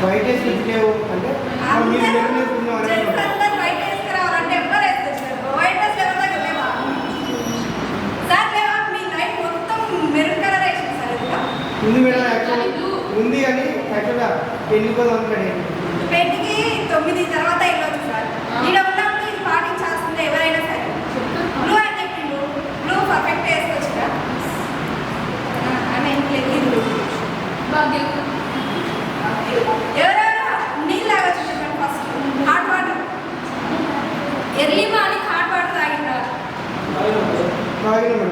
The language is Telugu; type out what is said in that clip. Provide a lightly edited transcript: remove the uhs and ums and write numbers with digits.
వైట్ వేసుకుంటున్నావు అంటే వైట్ వేసుకురావాలంటే ఎవరు వేసుకొచ్చారు? వైట్ డ్రెస్ ఎవరి దగ్గర లేవా సార్? లేవా? మీ లైట్ మొత్తం మెరూన్ కలర్ వేసింది సార్. ఉంది మేడం, యాక్చువల్ ఉంది కానీ యాక్చువల్గా పెళ్లి కూడా ఉంటాడు. పెళ్లికి 9 తర్వాత వెళ్ళొచ్చు సార్. ఇక్కడ ఉన్నప్పుడు ఇది పాటించాల్సిందే ఎవరైనా సరే. బ్లూ అని చెప్పిండు, బ్లూ పర్ఫెక్ట్ వేసుకోవచ్చు కదా అని ఇంట్లో ఎవరెవరు నీళ్ళు తాగొచ్చు చెప్పండి. First hot water, early morning hot water తాగిందా? మేడం